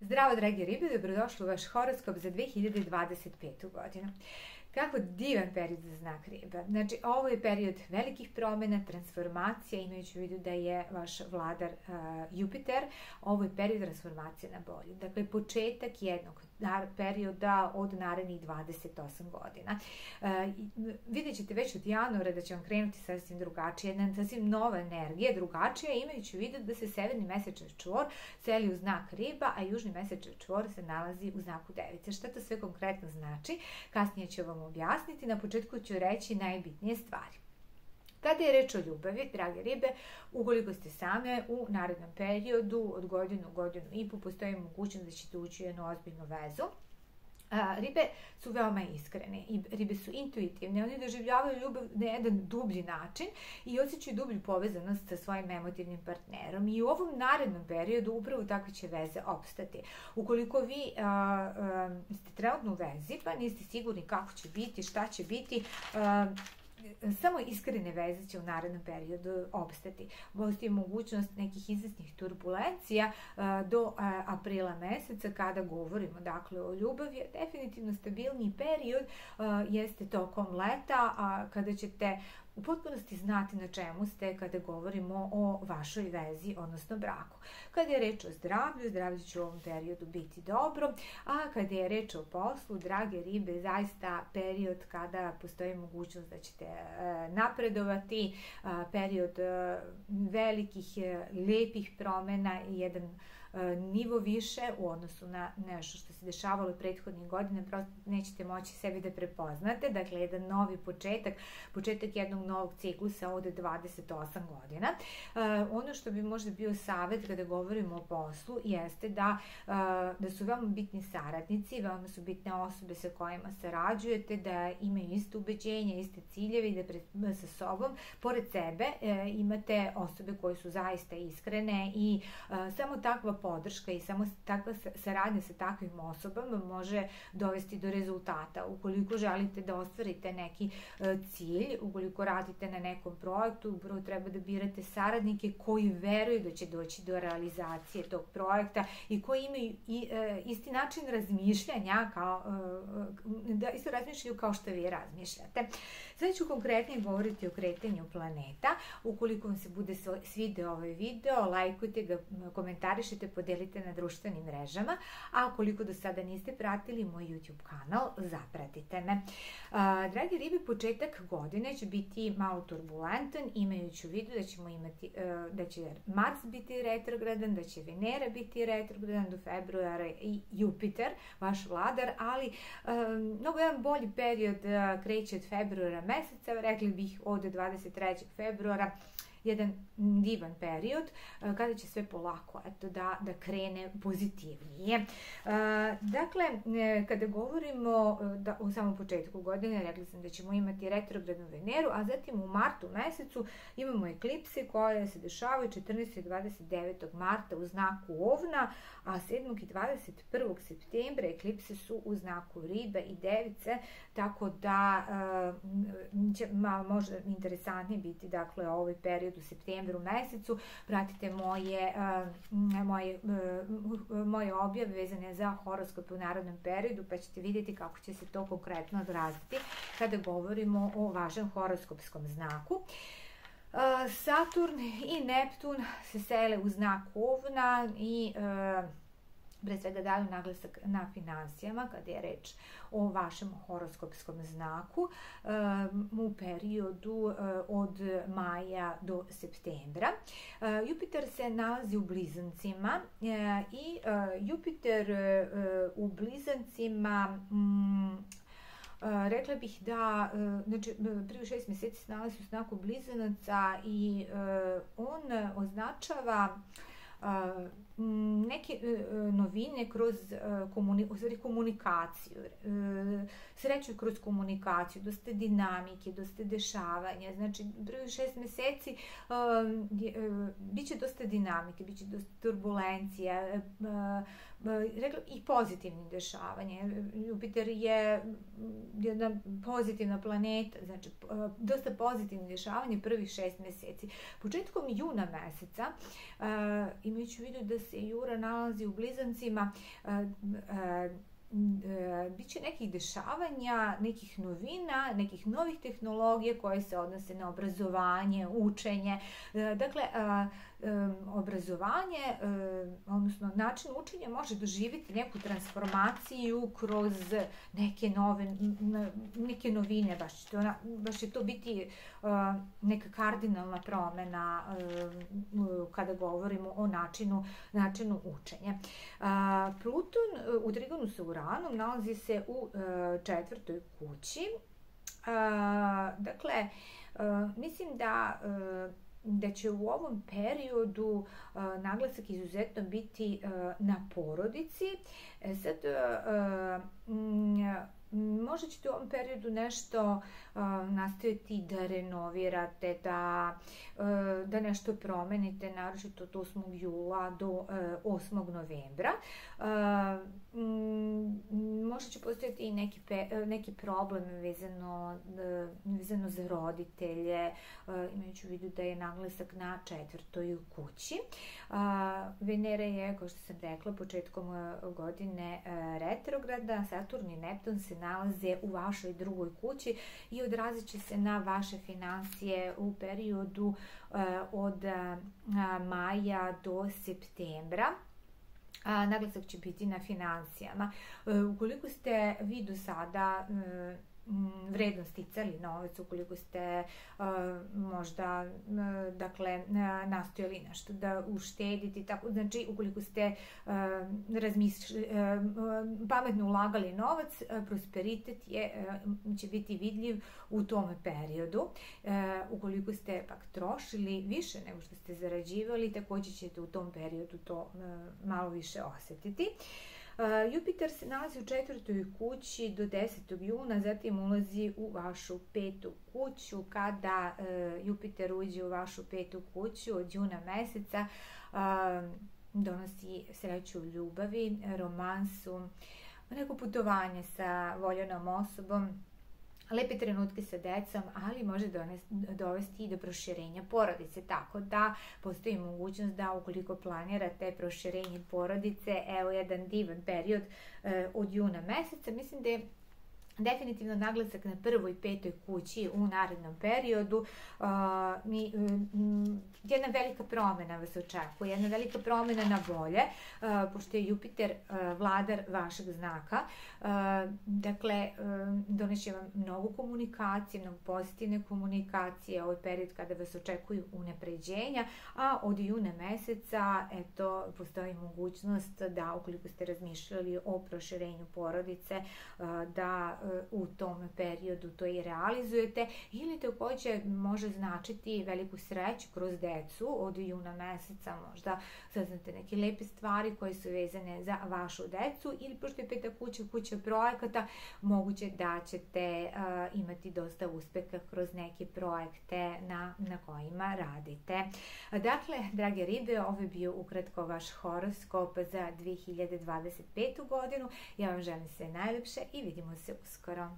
Zdravo, dragi ribe, dobrodošli u vaš horoskop za 2025. godinu. Kako divan period za znak riba. Znači, ovo je period velikih promjena, transformacija, imajući u vidu da je vaš vladar Jupiter. Ovo je period transformacije na bolje. Dakle, početak jednog perioda od narednih 28 godina. Vidjet ćete već od januara da će vam krenuti sasvim drugačije, jedna sasvim nova energija, drugačija, imajući u vidu da se severni mesečev čvor seli u znak riba, a južni mesečev čvor se nalazi u znaku device. Šta to sve konkretno znači? Kasnije ću vam objasniti, na početku ću reći najbitnije stvari. Kada je reč o ljubavi, drage ribe, ukoliko ste same u narednom periodu od godinu i po, postoji mogućnost da ćete ući u jednu ozbiljnu vezu. Ribe su veoma iskrene i ribe su intuitivne, oni doživljavaju ljubav na jedan dublji način i osjećaju dublju povezanost sa svojim emotivnim partnerom i u ovom narednom periodu upravo takve će veze opstati. Ukoliko vi ste trenutno u vezi pa niste sigurni kako će biti, šta će biti, samo iskrene veze će u narednom periodu opstati. Postoji mogućnost nekih izvesnih turbulencija do aprila meseca kada govorimo dakle o ljubavi. Definitivno stabilniji period jeste tokom leta kada ćete u potpunosti znati na čemu ste kada govorimo o vašoj vezi, odnosno braku. Kada je reč o zdravlju, zdravlje će u ovom periodu biti dobro, a kada je reč o poslu, drage ribe, zaista period kada postoji mogućnost da ćete napredovati, period velikih, lijepih promjena i jedan nivo više u odnosu na nešto što se dešavalo u prethodnih godina, prosto nećete moći sebi da prepoznate. Dakle, jedan novi početak jednog novog ciklusa od 28 godina. Ono što bi možda bio savjet kada govorimo o poslu jeste da su veoma bitni saradnici, veoma su bitne osobe sa kojima sarađujete, da imaju iste ubeđenja, iste ciljeve i da sa sobom, pored sebe, imate osobe koje su zaista iskrene i samo takva podrška i samo takva saradnja sa takvim osobama može dovesti do rezultata. Ukoliko želite da ostvarite neki cilj, ukoliko radite na nekom projektu, upravo treba da birate saradnike koji veruju da će doći do realizacije tog projekta i koji imaju isti način razmišljanja, da isto razmišljaju kao što vi razmišljate. Sada ću konkretnije govoriti o kretanju planeta. Ukoliko vam se bude svideo ovaj video, lajkujte ga, komentarišite, podelite na društvenim mrežama, a ukoliko do sada niste pratili moj YouTube kanal, zapratite me. Dragi ribi, početak godine će biti malo turbulentan, imajući u vidu da ćemo imati, da će Mars biti retrogradan, da će Venera biti retrogradan do februara i Jupiter, vaš vladar, ali mnogo jedan bolji period kreće od februara meseca, rekli bih od 23. februara, jedan divan period kada će sve polako da krene pozitivnije. Dakle, kada govorimo u samom početku godine, rekli sam da ćemo imati retrogradnu Veneru, a zatim u martu mesecu imamo eklipse koje se dešavaju 14. i 29. marta u znaku Ovna, a 7. i 21. septembra eklipse su u znaku Ribe i Device, tako da će možda interesantnije biti dakle ovaj period u septembru mesecu. Pratite moje objave vezane za horoskope u narodnom periodu, pa ćete vidjeti kako će se to konkretno odraziti kada govorimo o vašem horoskopskom znaku. Saturn i Neptun se sele u znak Ovna i pre svega daju naglasak na finansijama kada je reč o vašem horoskopskom znaku u periodu od maja do septembra. Jupiter se nalazi u Blizancima i Jupiter u Blizancima rekla bih da znači, prvi 6 mjeseci se nalazi u znaku Blizanaca i on označava neke novine kroz komunikaciju, sreću kroz komunikaciju, dosta dinamike, dosta dešavanja. Znači, prvih 6 mjeseci bit će dosta dinamike, bit će dosta turbulencija, i pozitivnih dešavanja. Jupiter je jedna pozitivna planeta, znači dosta pozitivnih dešavanja prvih 6 mjeseci. Početkom juna meseca, imajući u vidu da se Jura nalazi u blizancima, biće nekih dešavanja, nekih novina, nekih novih tehnologija koje se odnose na obrazovanje, učenje. Dakle, obrazovanje, odnosno način učenja može doživjeti neku transformaciju kroz neke novine, baš će to biti neka kardinalna promena kada govorimo o načinu učenja. Pluton u trigonu sa Uranom nalazi se u 4. kući. Dakle, mislim da će u ovom periodu naglasak izuzetno biti na porodici. Sad, možda ćete u ovom periodu nešto nastojati da renovirate, da nešto promenite, naročito od 8. jula do 8. novembra. Možda će postojati i neki problem vezano za roditelje, imajući u vidu da je naglasak na 4. kući. Venera je, kao što sam rekla, početkom godine retrograda. Saturn i Neptun se nalaze u vašoj 2. kući i odrazit će se na vaše finansije u periodu od maja do septembra. Naglasak će biti na finansijama. Ukoliko ste vi do sada vredno sticali novac, ukoliko ste možda nastojali nešto da uštedite, znači ukoliko ste pametno ulagali novac, prosperitet će biti vidljiv u tom periodu. Ukoliko ste pak trošili više nego što ste zarađivali, također ćete u tom periodu to malo više osjetiti. Jupiter se nalazi u 4. kući do 10. juna, zatim ulazi u vašu 5. kuću. Kada Jupiter uđe u vašu 5. kuću od juna meseca, donosi sreću u ljubavi, romansu, neko putovanje sa voljenom osobom, lepe trenutke sa decom, ali može dovesti i do proširenja porodice, tako da postoji mogućnost da ukoliko planirate proširenje porodice, evo jedan divan period od juna meseca. Mislim da je definitivno naglasak na 1. i 5. kući u narednom periodu. Jedna velika promena vas očekuje, jedna velika promena na bolje, pošto je Jupiter vladar vašeg znaka. Dakle, doneće vam mnogo komunikacije, mnogo pozitivne komunikacije, ovaj period kada vas očekuju unapređenja, a od juna meseca postoji mogućnost da ukoliko ste razmišljali o proširenju porodice, da u tom periodu to i realizujete, ili također može značiti veliku sreću kroz decu od juna meseca, možda saznate neke lepe stvari koje su vezane za vašu decu, ili pošto je 5. kuća projekata, moguće da ćete imati dosta uspeha kroz neke projekte na kojima radite. Dakle, drage ribe, ovo je bio ukratko vaš horoskop za 2025. godinu. Ja vam želim sve najlepše i vidimo se uskoro.